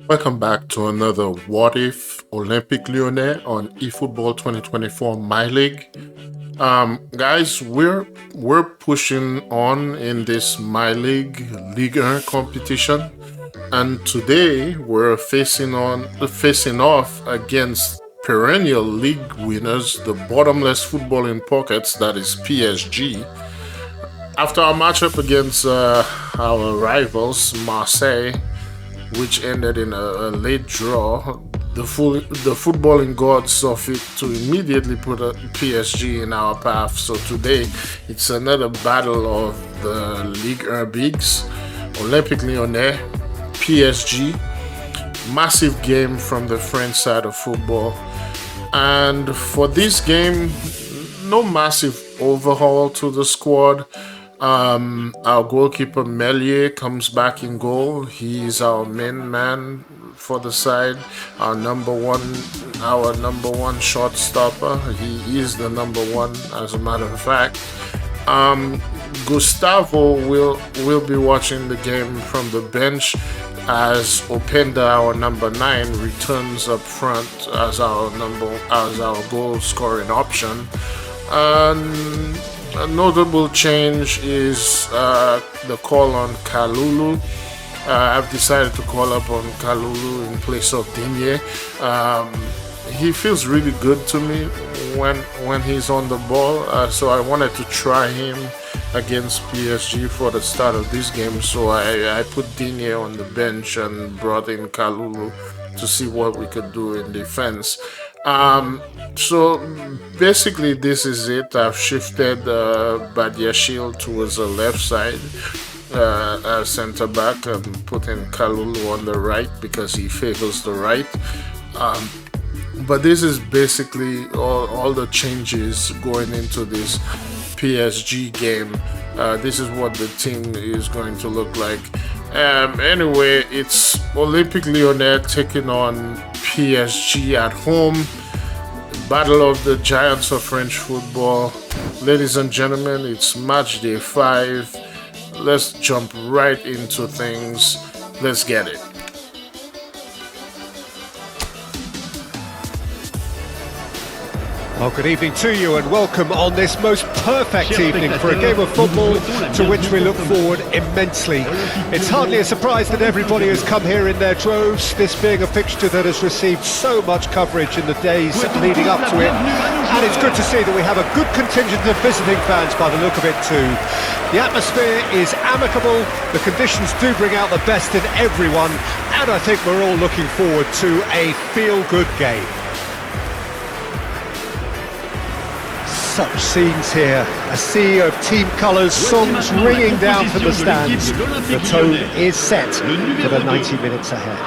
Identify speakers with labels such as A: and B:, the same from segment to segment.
A: Welcome back to another What If Olympique Lyonnais on eFootball 2024 myLeague. Guys, we're pushing on in this myLeague Ligue 1 competition, and today we're facing off against perennial league winners, the bottomless football in pockets, that is PSG. After our matchup against our rivals Marseille, which ended in a late draw, the footballing gods saw fit to immediately put a PSG in our path. So today, it's another battle of the Ligue 1 bigs, Olympique Lyonnais, PSG. Massive game from the French side of football. And for this game, no massive overhaul to the squad. Our goalkeeper Melier comes back in goal. He's our main man for the side. Our number one shot stopper. He is the number one, as a matter of fact. Gustavo will be watching the game from the bench as Openda, our number 9, returns up front as our goal scoring option. A notable change is the call on Kalulu. I've decided to call up on Kalulu in place of Digne. He feels really good to me when he's on the ball, so I wanted to try him against PSG for the start of this game. So I put Digne on the bench and brought in Kalulu to see what we could do in defense. So basically this is it. I've shifted Badiashile towards the left side as center back and put in Kalulu on the right because he favors the right. But this is basically all the changes going into this PSG game. This is what the team is going to look like. Anyway, it's Olympique Lyonnais taking on PSG at home. Battle of the Giants of French football. Ladies and gentlemen, it's match day 5. Let's jump right into things. Let's get it.
B: Well, good evening to you and welcome on this most perfect evening for a game of football to which we look forward immensely. It's hardly a surprise that everybody has come here in their droves, this being a fixture that has received so much coverage in the days leading up to it. And it's good to see that we have a good contingent of visiting fans by the look of it too. The atmosphere is amicable, the conditions do bring out the best in everyone, and I think we're all looking forward to a feel-good game. Such scenes here, a sea of team colours, songs ringing down from the stands. The tone is set for the 90 minutes ahead.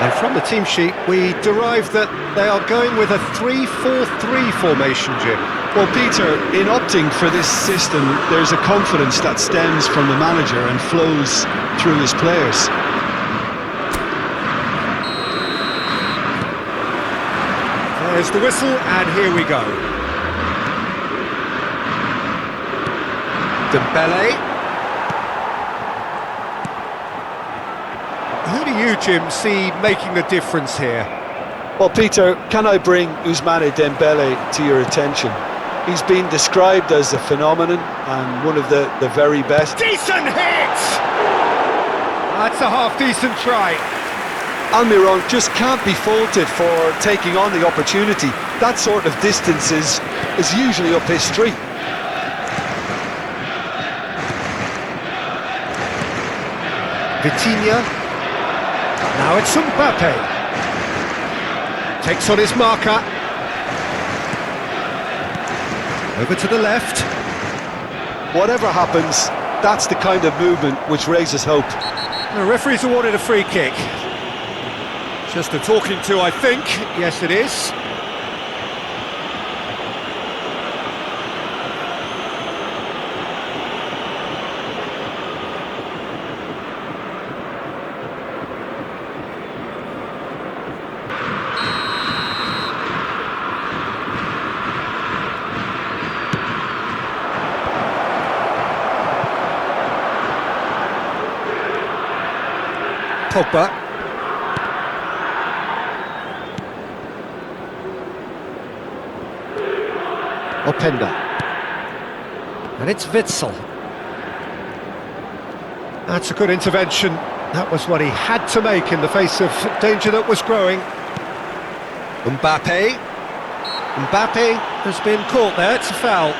B: And from the team sheet, we derive that they are going with a 3-4-3 formation, Jim.
C: Well, Peter, in opting for this system, there's a confidence that stems from the manager and flows through his players.
B: There's the whistle, and here we go. Dembele. Who do you, Jim, see making the difference here?
C: Well, Peter, can I bring Ousmane Dembele to your attention? He's been described as a phenomenon and one of the very best.
B: Decent hit! That's a half-decent try.
C: Almiron just can't be faulted for taking on the opportunity. That sort of distance is usually up his street.
B: Vitinha. Now it's Mbappe. Takes on his marker. Over to the left.
C: Whatever happens, that's the kind of movement which raises hope.
B: The referee's awarded a free kick. Just a talking to, I think. Yes, it is. Pogba. Openda. And it's Witsel. That's a good intervention. That was what he had to make in the face of danger that was growing. Mbappe. Mbappe has been caught there, it's a foul.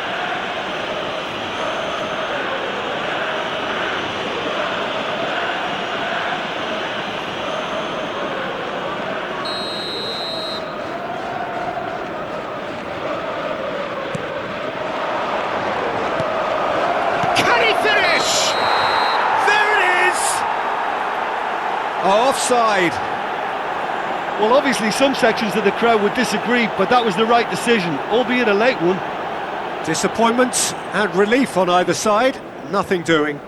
B: Offside.
C: Well, obviously some sections of the crowd would disagree, but that was the right decision, albeit a late one.
B: Disappointment and relief on either side, nothing doing.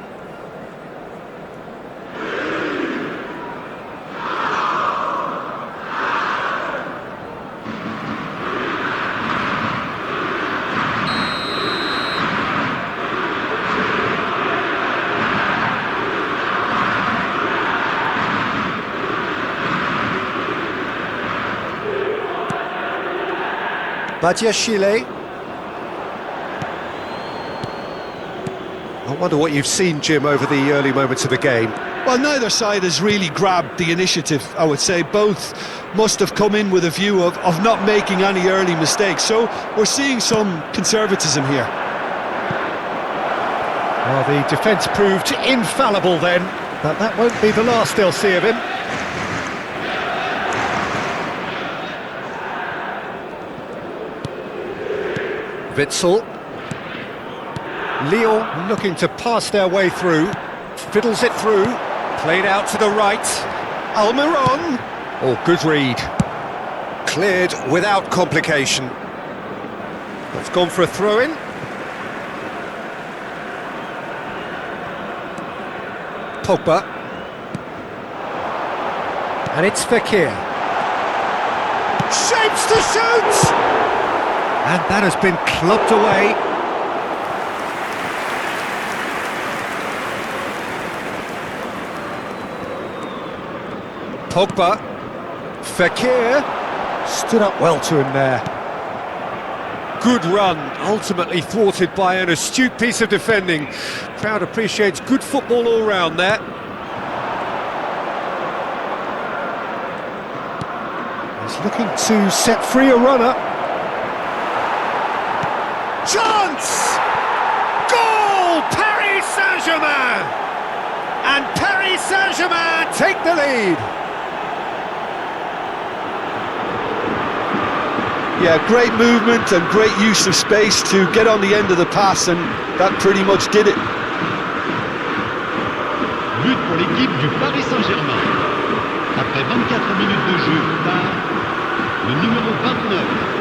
B: Badiashile. I wonder what you've seen, Jim, over the early moments of the game.
C: Well, neither side has really grabbed the initiative, I would say. Both must have come in with a view of not making any early mistakes. So we're seeing some conservatism here.
B: Well, the defence proved infallible then, but that won't be the last they'll see of him. Witsel. Lyon looking to pass their way through. Fiddles it through. Played out to the right. Almiron. Oh, good read. Cleared without complication. That's gone for a throw-in. Pogba. And it's Fekir. Shapes to shoot! And that has been clubbed away. Pogba. Fekir. Stood up well to him there. Good run, ultimately thwarted by an astute piece of defending. Crowd appreciates good football all round there. He's looking to set free a runner. Chance! Goal! Paris Saint-Germain! And Paris Saint-Germain take the lead.
C: Yeah, great movement and great use of space to get on the end of the pass, and that pretty much did it.
D: But pour l'équipe du Paris Saint-Germain. Après 24 minutes de jeu par le numéro 29.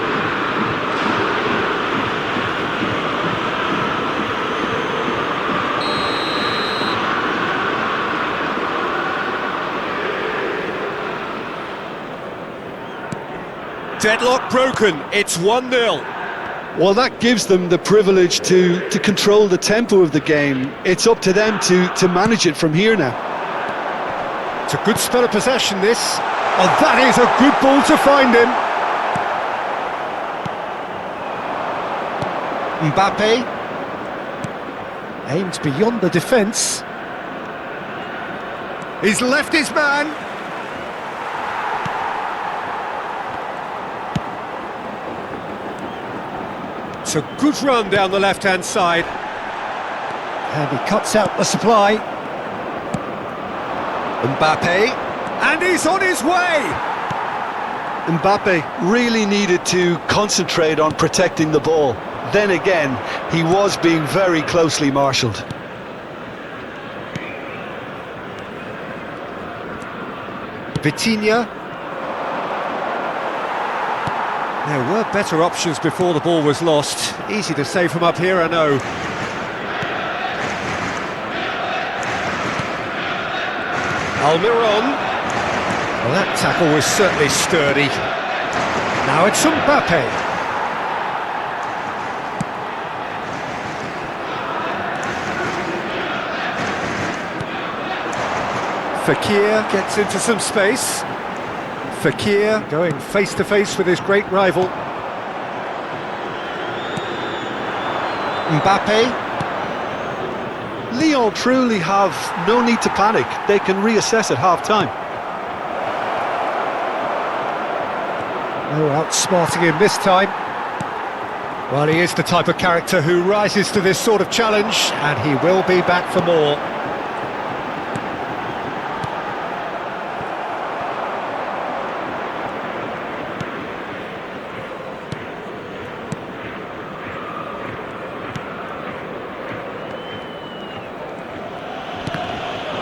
B: Deadlock broken, it's 1-0.
C: Well, that gives them the privilege to control the tempo of the game. It's up to them to manage it from here now.
B: It's a good spell of possession, this. Oh, that is a good ball to find him. Mbappe. Aimed beyond the defence. He's left his man. It's a good run down the left-hand side. And he cuts out the supply. Mbappe. And he's on his way!
C: Mbappe really needed to concentrate on protecting the ball. Then again, he was being very closely marshalled.
B: Vitinha. There were better options before the ball was lost. Easy to save from up here, I know. Almiron. Well, that tackle was certainly sturdy. Now it's Mbappe. Fekir gets into some space. Fekir going face-to-face with his great rival. Mbappe.
C: Lyon truly have no need to panic. They can reassess at half-time.
B: No outsmarting him this time. Well, he is the type of character who rises to this sort of challenge, and he will be back for more.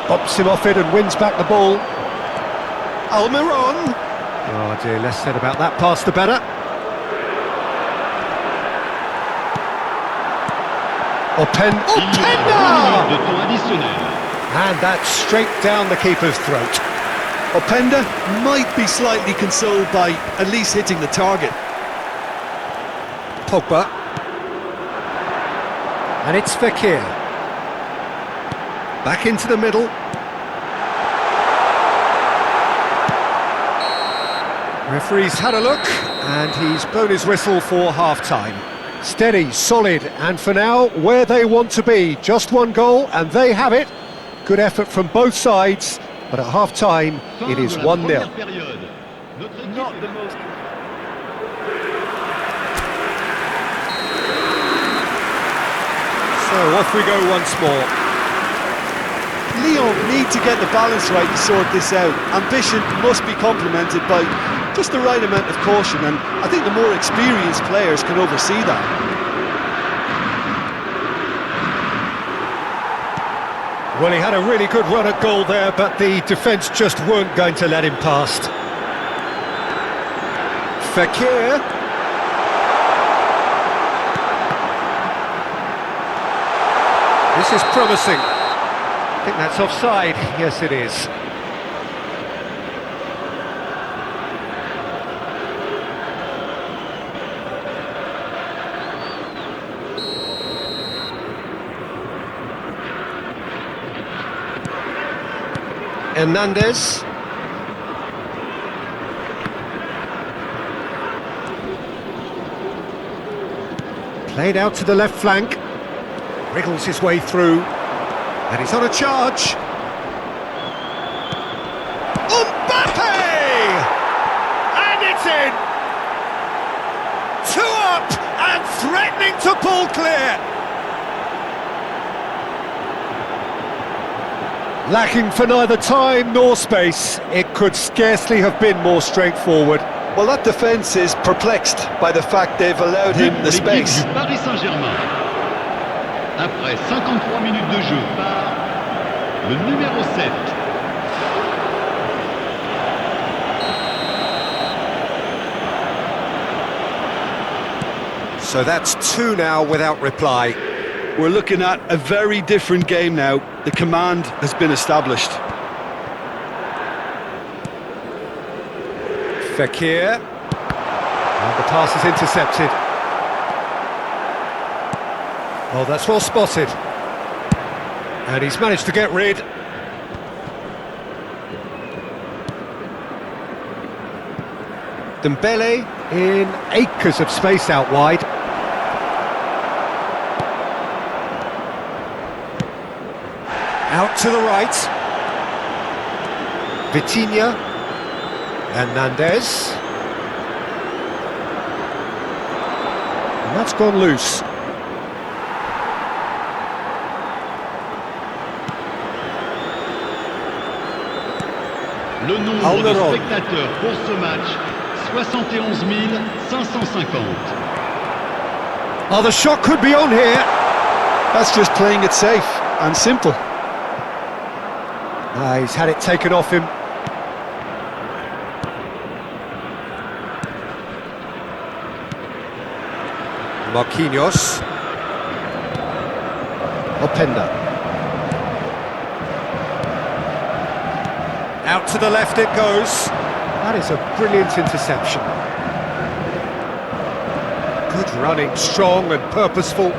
B: Pops him off it and wins back the ball.
C: Almiron.
B: Oh dear, less said about that pass the better. Openda!
D: De temps additionnel.
B: And that's straight down the keeper's throat.
C: Openda might be slightly consoled by at least hitting the target.
B: Pogba. And it's Fekir. Back into the middle. Referee's had a look, and he's blown his whistle for half-time. Steady, solid, and for now, where they want to be. Just one goal, and they have it. Good effort from both sides, but at half-time, it is 1-0.
C: Not the most...
B: So off we go once more.
C: Lyon need to get the balance right to sort this out. Ambition must be complemented by just the right amount of caution, and I think the more experienced players can oversee that.
B: Well, he had a really good run at goal there, but the defence just weren't going to let him past. Fekir. This is promising. I think that's offside. Yes, it is. Hernandez. Played out to the left flank. Wriggles his way through. And he's on a charge. Mbappe! And it's in! 2 up and threatening to pull clear. Lacking for neither time nor space, it could scarcely have been more straightforward.
C: Well, that defence is perplexed by the fact they've allowed him the space.
D: Du Paris Saint-Germain. Après 53 minutes de jeu par le numéro 7.
B: So that's 2 now without reply.
C: We're looking at a very different game now. The command has been established.
B: Fekir. And the pass is intercepted. Oh, that's well spotted. And he's managed to get rid. Dembele in acres of space out wide. Out to the right. Vitinha. Hernandez. And that's gone loose.
D: Le nombre de spectateurs pour ce match, 71 550.
B: Oh, the shot could be on here.
C: That's just playing it safe and simple.
B: He's had it taken off him. Marquinhos. Openda. Out to the left it goes. That is a brilliant interception. Good running, strong and purposeful.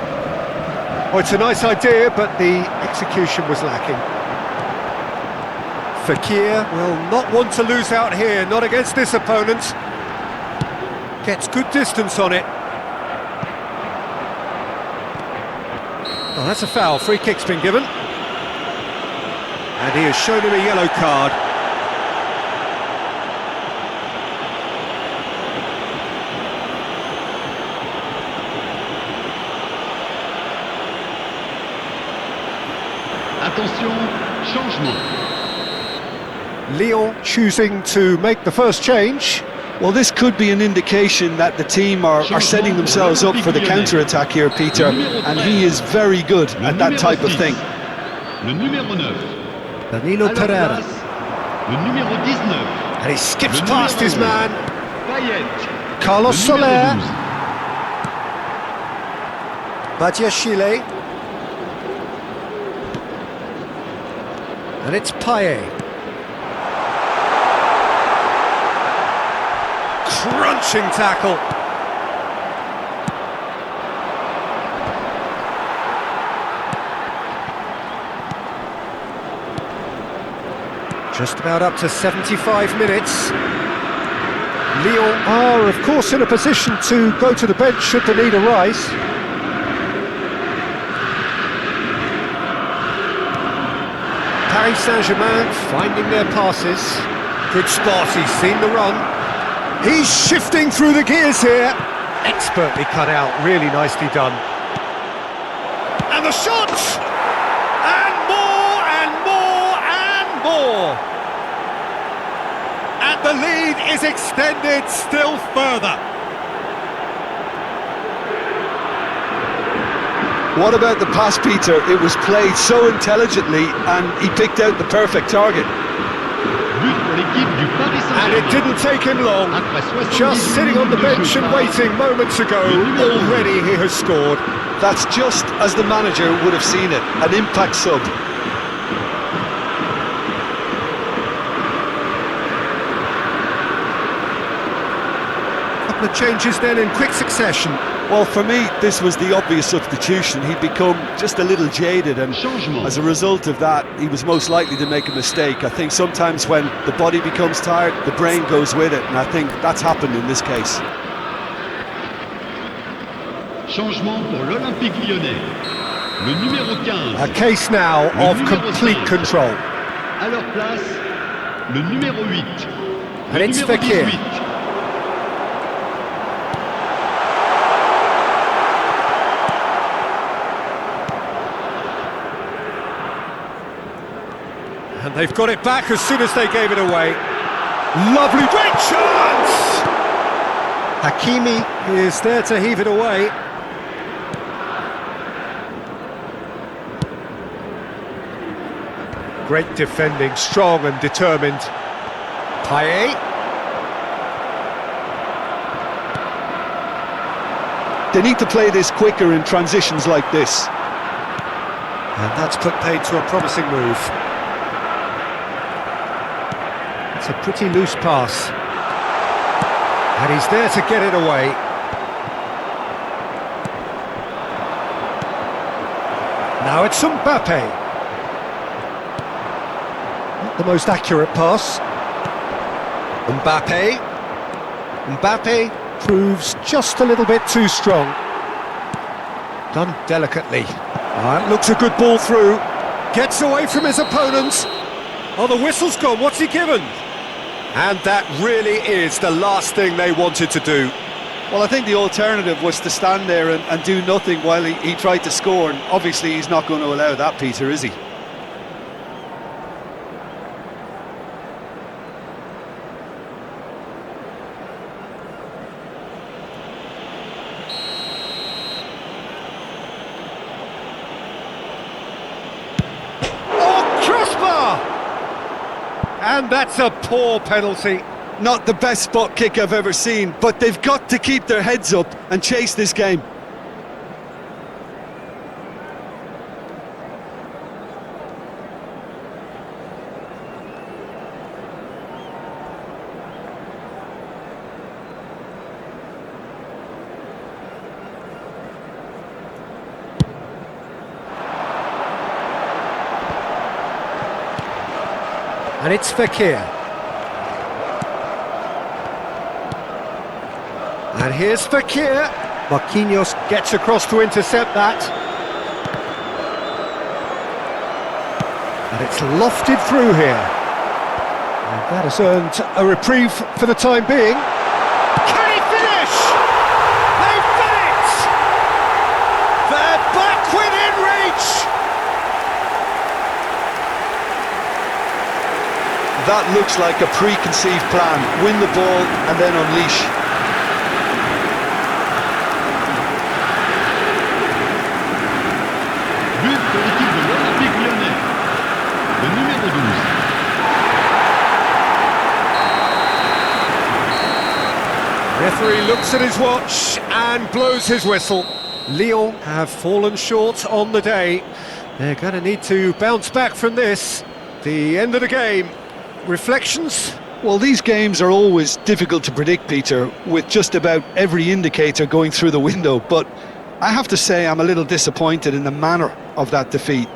B: Oh, it's a nice idea, but the execution was lacking. Fekir will not want to lose out here, not against this opponent. Gets good distance on it. Oh, that's a foul. Free kick's been given. And he has shown him a yellow card.
D: Attention, changement.
B: Lyon choosing to make the first change.
C: Well, this could be an indication that the team are setting themselves up for the counter-attack here, Peter, and he is very good at that type of thing.
D: Le numéro 9.
B: Danilo Pereira.
D: Le numéro 19.
B: And he skips past his man.
D: Payet.
B: Carlos
D: Le numéro
B: Soler.
D: 12.
B: Badiashile. And it's Payet. Crunching tackle. Just about up to 75 minutes. Lyon are, of course, in a position to go to the bench should the need arise. Paris Saint-Germain finding their passes. Good spot, he's seen the run. He's shifting through the gears here. Expertly cut out, really nicely done. And the shot! And more, and more, and more! And the lead is extended still further.
C: What about the pass, Peter? It was played so intelligently and he picked out the perfect target.
D: But pour l'équipe du Paris
B: And it didn't take him long. Just sitting on the bench and waiting moments ago, already he has scored.
C: That's just as the manager would have seen it, an impact sub.
B: Couple of changes then in quick succession.
C: Well, for me, this was the obvious substitution. He'd become just a little jaded, and as a result of that, he was most likely to make a mistake. I think sometimes when the body becomes tired, the brain goes with it, and I think that's happened in this case.
D: Changement pour l'Olympique Lyonnais. Le numéro 15.
B: A case now of complete control.
D: À leur place, le numéro 8.
B: And
D: Le
B: it's
D: numéro
B: Fekir.
D: 18.
B: And they've got it back as soon as they gave it away. Lovely great chance! Hakimi is there to heave it away. Great defending, strong and determined. Payet.
C: They need to play this quicker in transitions like this.
B: And that's put paid to a promising move. It's a pretty loose pass. And he's there to get it away. Now it's Mbappe. Not the most accurate pass. Mbappe. Mbappe proves just a little bit too strong. Done delicately. That looks a good ball through. Gets away from his opponent. Oh, the whistle's gone. What's he given? And that really is the last thing they wanted to do.
C: Well, I think the alternative was to stand there and do nothing while he tried to score, and obviously he's not going to allow that, Peter, is he?
B: And that's a poor penalty.
C: Not the best spot kick I've ever seen, but they've got to keep their heads up and chase this game.
B: And it's Fekir. And here's Fekir. Marquinhos gets across to intercept that. And it's lofted through here. And that has earned a reprieve for the time being. Can he finish? They've done it! They're back within reach!
C: That looks like a preconceived plan. Win the ball and then unleash.
D: But pour l'équipe de l'Olympique Lyonnais, le numéro 12.
B: Referee looks at his watch and blows his whistle. Lyon have fallen short on the day. They're going to need to bounce back from this. The end of the game. Reflections?
C: Well, these games are always difficult to predict, Peter, with just about every indicator going through the window, but I have to say I'm a little disappointed in the manner of that defeat.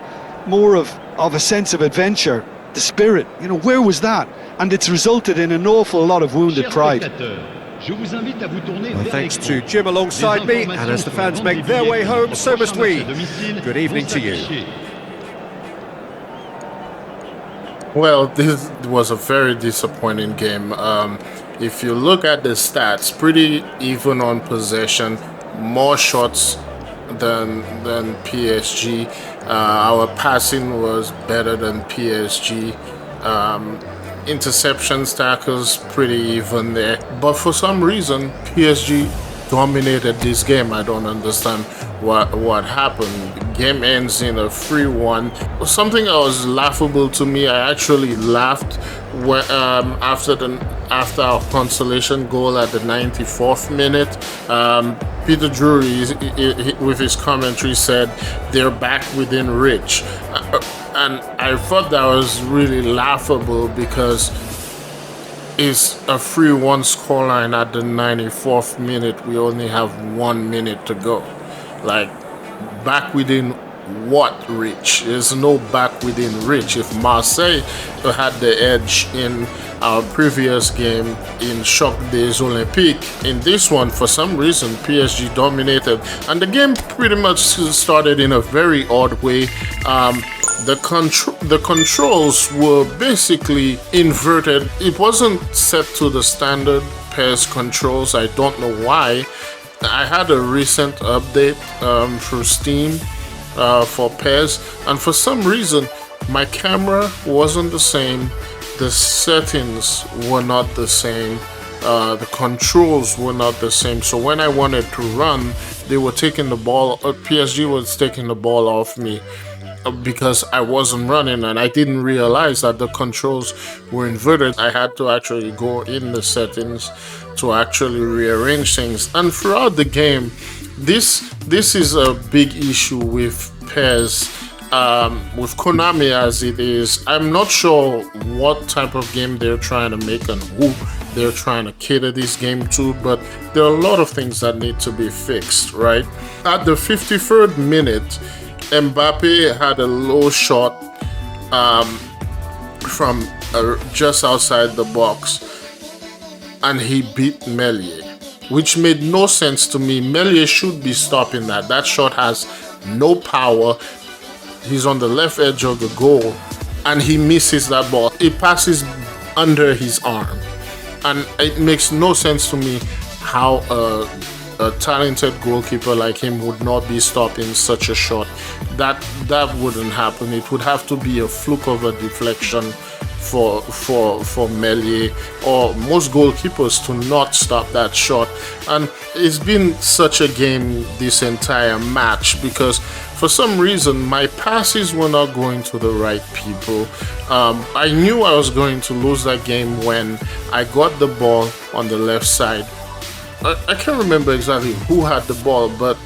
C: More of a sense of adventure, the spirit, where was that? And it's resulted in an awful lot of wounded
D: Chers
C: pride.
D: spectateurs, je vous invite à vous tourner
B: Well,
D: vers
B: thanks
D: l'écran.
B: to Jim alongside me,
D: Des
B: and as the
D: informations
B: fans
D: sur la
B: make
D: vente
B: their
D: des
B: way
D: billets
B: home,
D: pour
B: so
D: le
B: must
D: prochain
B: we.
D: match à domicile
B: Good evening
D: vont
B: to you.
D: s'afficher.
A: Well, this was a very disappointing game. If you look at the stats, pretty even on possession, more shots than PSG. Our passing was better than PSG. Interceptions, tackles, pretty even there. But for some reason, PSG dominated this game. I don't understand what happened. Game ends in a 3-1. Something that was laughable to me. I actually laughed when, after our consolation goal at the 94th minute. Peter Drury, with his commentary, said they're back within reach, and I thought that was really laughable because it's a 3-1 scoreline at the 94th minute. We only have 1 minute to go. Like, back within what reach? There's no back within reach. If Marseille had the edge in our previous game in Shock des Olympiques, in this one, for some reason, PSG dominated. And the game pretty much started in a very odd way. The controls were basically inverted. It wasn't set to the standard PES controls. I don't know why. I had a recent update through Steam for PES, and for some reason my camera wasn't the same, the settings were not the same, the controls were not the same. So when I wanted to run, they were taking the ball, PSG was taking the ball off me because I wasn't running, and I didn't realize that the controls were inverted. I had to actually go in the settings to actually rearrange things. And throughout the game, this is a big issue with PES, with Konami as it is. I'm not sure what type of game they're trying to make and who they're trying to cater this game to, but there are a lot of things that need to be fixed, right? At the 53rd minute, Mbappe had a low shot from just outside the box, and he beat Meslier, which made no sense to me. Meslier should be stopping that. That shot has no power. He's on the left edge of the goal, and he misses that ball. It passes under his arm, and it makes no sense to me how a talented goalkeeper like him would not be stopping such a shot. That wouldn't happen. It would have to be a fluke of a deflection for Meslier or most goalkeepers to not stop that shot. And it's been such a game this entire match because for some reason my passes were not going to the right people. I knew I was going to lose that game when I got the ball on the left side. I can't remember exactly who had the ball, but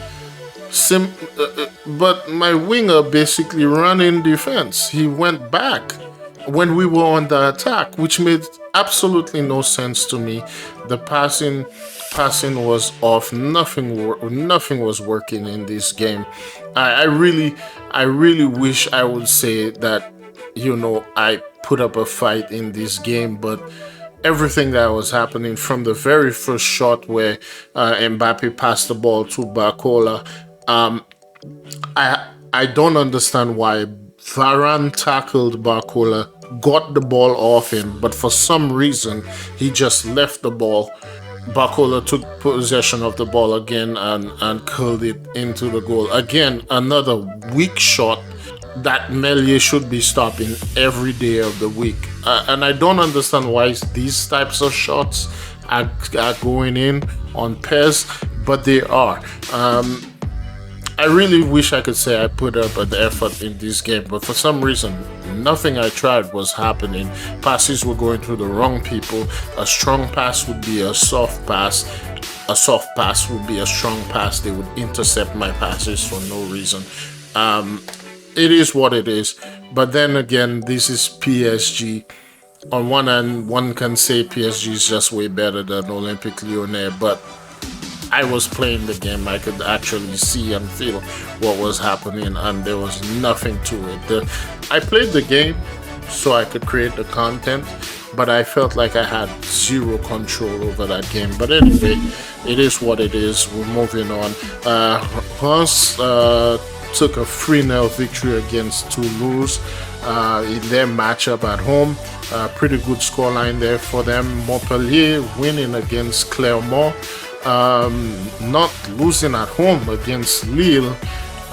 A: my winger basically ran in defense. He went back when we were on the attack, which made absolutely no sense to me. The passing was off. Nothing was working in this game. I really wish I would say that, put up a fight in this game, but everything that was happening from the very first shot where Mbappe passed the ball to Barcola, I don't understand why Varane tackled Barcola, got the ball off him, but for some reason he just left the ball. Barcola took possession of the ball again and curled it into the goal. Again, another weak shot that Melia should be stopping every day of the week. And I don't understand why these types of shots are going in on PES, but they are. I really wish I could say I put up an effort in this game, but for some reason, nothing I tried was happening. Passes were going to the wrong people. A strong pass would be a soft pass. A soft pass would be a strong pass. They would intercept my passes for no reason. It is what it is. But then again, this is PSG. On one hand, one can say PSG is just way better than Olympique Lyonnais, but I was playing the game. I could actually see and feel what was happening, and there was nothing to it. I played the game so I could create the content, but I felt like I had zero control over that game. But anyway, it is what it is. We're moving on. Reims took a 3-0 victory against Toulouse in their matchup at home. Pretty good scoreline there for them. Montpellier winning against Clermont. Not losing at home against Lille,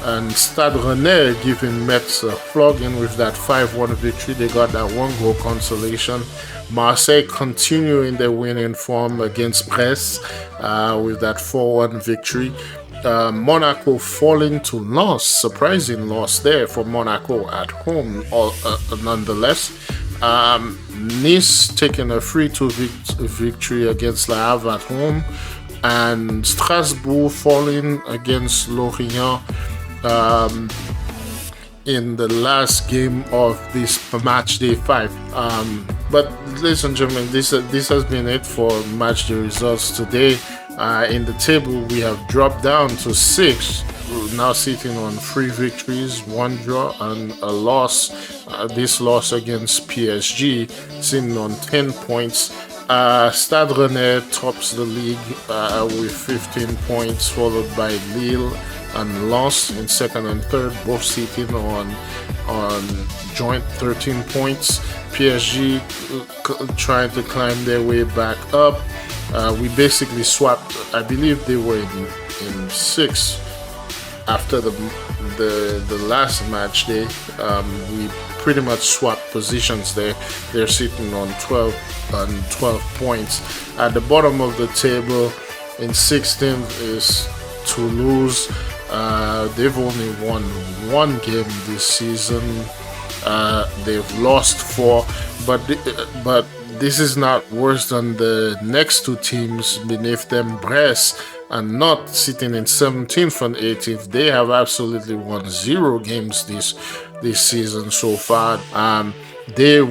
A: and Stade Rennais giving Metz a flogging with that 5-1 victory. They got that 1-goal consolation. Marseille continuing their winning form against Brest with that 4-1 victory. Monaco falling to loss, surprising loss there for Monaco at home, nonetheless. Nice taking a 3-2 victory against Le Havre at home, and Strasbourg falling against Lorient in the last game of this Matchday 5. But ladies and gentlemen, this has been it for Matchday Results today. In the table, we have dropped down to 6, now sitting on 3 victories, 1 draw, and a loss. This loss against PSG, sitting on 10 points. Stade Rennais tops the league with 15 points, followed by Lille and Lens in second and third, both sitting on joint 13 points. PSG trying to climb their way back up. We basically swapped. I believe they were in 6 after the last match day. We pretty much swapped positions there. They're sitting on 12 points. At the bottom of the table, in 16th is Toulouse. They've only won 1 game this season. They've lost 4, but this is not worse than the next 2 teams beneath them, Brest, and not sitting in 17th and 18th. They have absolutely won 0 games this season so far. They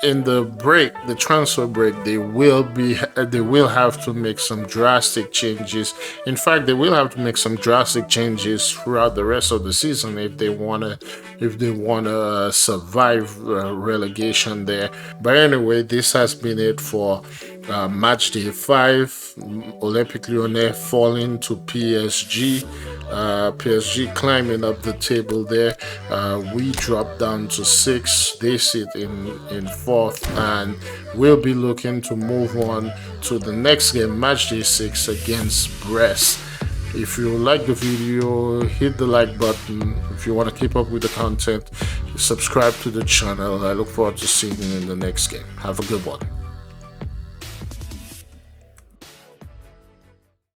A: in the transfer break, they will have to make some drastic changes. In fact, they will have to make some drastic changes throughout the rest of the season if they wanna survive relegation there. But anyway, this has been it for Matchday 5. Olympique Lyonnais falling to PSG. PSG climbing up the table there. We drop down to 6. They sit in 4th, and we'll be looking to move on to the next game, Matchday 6 against Brest. If you like the video, hit the like button. If you want to keep up with the content, subscribe to the channel. I look forward to seeing you in the next game. Have a good one.